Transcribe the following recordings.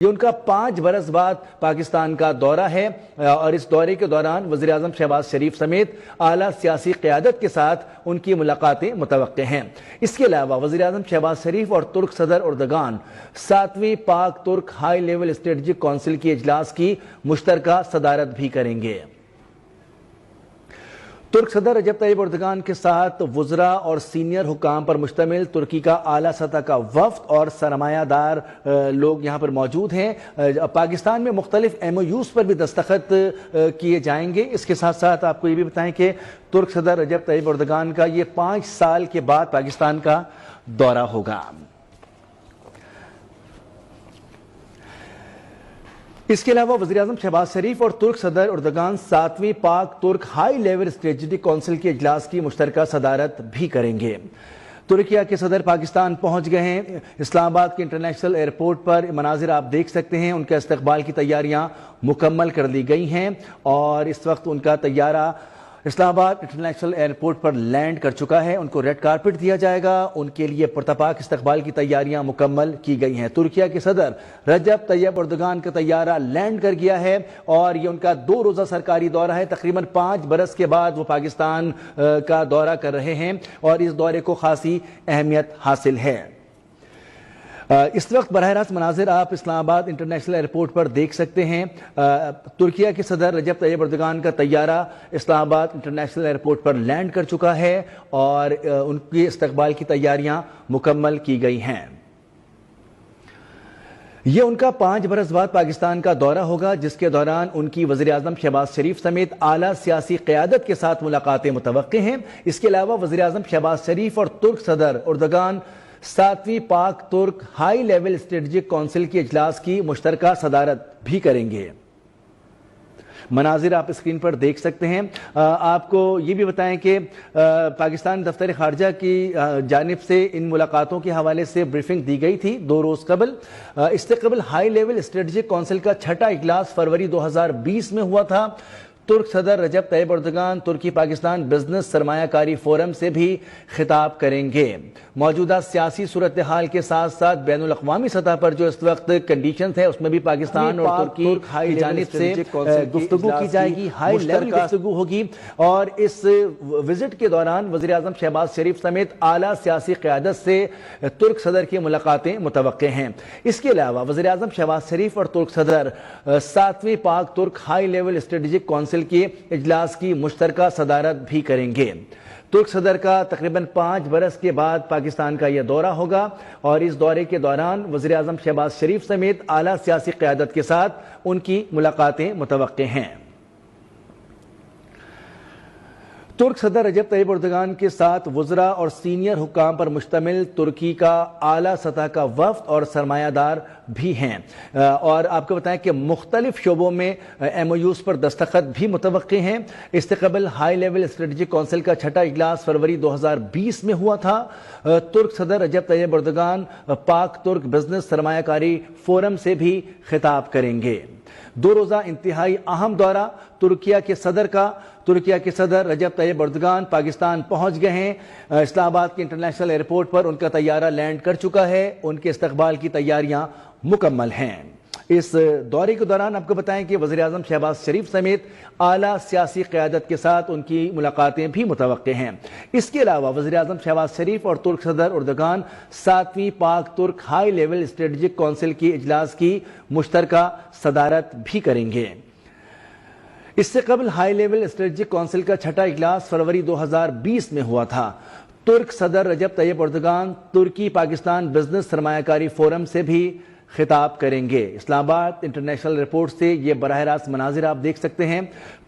یہ ان کا 5 برس بعد پاکستان کا دورہ ہے اور اس دورے کے دوران وزیراعظم شہباز شریف سمیت اعلیٰ سیاسی قیادت کے ساتھ ان کی ملاقاتیں متوقع ہیں۔ اس کے علاوہ وزیراعظم شہباز شریف اور ترک صدر اردگان 7ویں پاک ترک ہائی لیول اسٹریٹجک کونسل کی اجلاس کی مشترکہ صدارت بھی کریں گے۔ ترک صدر رجب طیب اردگان کے ساتھ وزراء اور سینئر حکام پر مشتمل ترکی کا اعلیٰ سطح کا وفد اور سرمایہ دار لوگ یہاں پر موجود ہیں۔ پاکستان میں مختلف MOUs پر بھی دستخط کیے جائیں گے۔ اس کے ساتھ ساتھ آپ کو یہ بھی بتائیں کہ ترک صدر رجب طیب اردگان کا یہ 5 سال کے بعد پاکستان کا دورہ ہوگا۔ اس کے علاوہ وزیراعظم شہباز شریف اور ترک صدر اردگان 7ویں پاک ترک ہائی لیول اسٹریٹجک کونسل کی اجلاس کی مشترکہ صدارت بھی کریں گے۔ ترکیہ کے صدر پاکستان پہنچ گئے ہیں۔ اسلام آباد کے انٹرنیشنل ایئرپورٹ پر مناظر آپ دیکھ سکتے ہیں۔ ان کے استقبال کی تیاریاں مکمل کر لی گئی ہیں اور اس وقت ان کا طیارہ اسلام آباد انٹرنیشنل ایئرپورٹ پر لینڈ کر چکا ہے۔ ان کو ریڈ کارپٹ دیا جائے گا۔ ان کے لیے پرتپاک استقبال کی تیاریاں مکمل کی گئی ہیں۔ ترکیہ کے صدر رجب طیب اردگان کا طیارہ لینڈ کر گیا ہے اور یہ ان کا 2 روزہ سرکاری دورہ ہے۔ تقریباً 5 برس کے بعد وہ پاکستان کا دورہ کر رہے ہیں اور اس دورے کو خاصی اہمیت حاصل ہے۔ اس وقت براہ راست مناظر آپ اسلام آباد انٹرنیشنل ایئرپورٹ پر دیکھ سکتے ہیں۔ ترکیہ کے صدر رجب طیب اردگان کا طیارہ اسلام آباد انٹرنیشنل ایئرپورٹ پر لینڈ کر چکا ہے اور ان کی استقبال کی تیاریاں مکمل کی گئی ہیں۔ یہ ان کا 5 برس بعد پاکستان کا دورہ ہوگا جس کے دوران ان کی وزیراعظم شہباز شریف سمیت اعلیٰ سیاسی قیادت کے ساتھ ملاقاتیں متوقع ہیں۔ اس کے علاوہ وزیراعظم شہباز شریف اور ترک صدر اردگان 7ویں پاک ترک ہائی لیول اسٹریٹجک کونسل کی اجلاس کی مشترکہ صدارت بھی کریں گے۔ مناظر آپ اسکرین پر دیکھ سکتے ہیں۔ آپ کو یہ بھی بتائیں کہ پاکستان دفتر خارجہ کی جانب سے ان ملاقاتوں کے حوالے سے بریفنگ دی گئی تھی 2 روز قبل۔ اس سے قبل ہائی لیول اسٹریٹجک کونسل کا 6واں اجلاس فروری 2020 میں ہوا تھا۔ ترک صدر رجب طیب اردگان ترکی پاکستان بزنس سرمایہ کاری فورم سے بھی خطاب کریں گے۔ موجودہ سیاسی صورتحال کے ساتھ ساتھ بین الاقوامی سطح پر جو اس وقت کنڈیشنز ہیں اس میں بھی پاکستان اور ترکی کی جانب سے گفتگو کی جائے گی، ہائی لیول گفتگو ہوگی اور اس وزٹ کے دوران وزیراعظم شہباز شریف سمیت اعلیٰ سیاسی قیادت سے ترک صدر کی ملاقاتیں متوقع ہیں۔ اس کے علاوہ وزیراعظم شہباز شریف اور ترک صدر 7ویں پاک ترک ہائی لیول اسٹریٹجک کونسل کی اجلاس کی مشترکہ صدارت بھی کریں گے۔ ترک صدر کا تقریباً 5 برس کے بعد پاکستان کا یہ دورہ ہوگا اور اس دورے کے دوران وزیراعظم شہباز شریف سمیت اعلیٰ سیاسی قیادت کے ساتھ ان کی ملاقاتیں متوقع ہیں۔ ترک صدر رجب طیب اردگان کے ساتھ وزراء اور سینئر حکام پر مشتمل ترکی کا اعلیٰ سطح کا وفد اور سرمایہ دار بھی ہیں اور آپ کو بتائیں کہ مختلف شعبوں میں MOUs پر دستخط بھی متوقع ہیں۔ اس سے قبل ہائی لیول اسٹریٹجک کونسل کا 6واں اجلاس فروری 2020 میں ہوا تھا۔ ترک صدر رجب طیب اردگان پاک ترک بزنس سرمایہ کاری فورم سے بھی خطاب کریں گے۔ 2 روزہ انتہائی اہم دورہ ترکیہ کے صدر کا۔ ترکیہ کے صدر رجب طیب اردگان پاکستان پہنچ گئے ہیں۔ اسلام آباد کے انٹرنیشنل ایئرپورٹ پر ان کا طیارہ لینڈ کر چکا ہے۔ ان کے استقبال کی تیاریاں مکمل ہیں۔ اس دورے کے دوران آپ کو بتائیں کہ وزیراعظم شہباز شریف سمیت اعلیٰ سیاسی قیادت کے ساتھ ان کی ملاقاتیں بھی متوقع ہیں۔ اس کے علاوہ وزیراعظم شہباز شریف اور ترک صدر اردگان 7ویں پاک ترک ہائی لیول اسٹریٹجک کونسل کی اجلاس کی مشترکہ صدارت بھی کریں گے۔ اس سے قبل ہائی لیول اسٹریٹجک کونسل کا 6واں اجلاس فروری 2020 میں ہوا تھا۔ ترک صدر رجب طیب اردگان ترکی پاکستان بزنس سرمایہ کاری فورم سے بھی خطاب کریں گے۔ اسلام آباد انٹرنیشنل ایئرپورٹ سے یہ براہ راست مناظر آپ دیکھ سکتے ہیں۔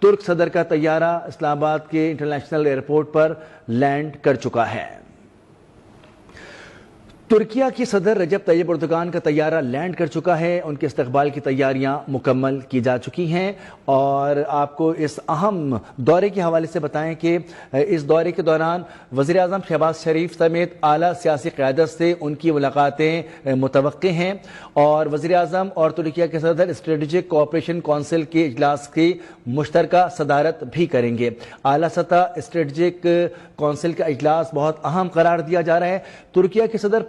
ترک صدر کا طیارہ اسلام آباد کے انٹرنیشنل ایئرپورٹ پر لینڈ کر چکا ہے۔ ترکیہ کی صدر رجب طیب اردگان کا طیارہ لینڈ کر چکا ہے۔ ان کے استقبال کی تیاریاں مکمل کی جا چکی ہیں اور آپ کو اس اہم دورے کے حوالے سے بتائیں کہ اس دورے کے دوران وزیراعظم شہباز شریف سمیت اعلیٰ سیاسی قیادت سے ان کی ملاقاتیں متوقع ہیں اور وزیراعظم اور ترکیہ کے صدر اسٹریٹجک کوآپریشن کونسل کے اجلاس کی مشترکہ صدارت بھی کریں گے۔ اعلیٰ سطح اسٹریٹجک کونسل کا اجلاس بہت اہم قرار دیا جا رہا ہے۔ ترکیہ کے صدر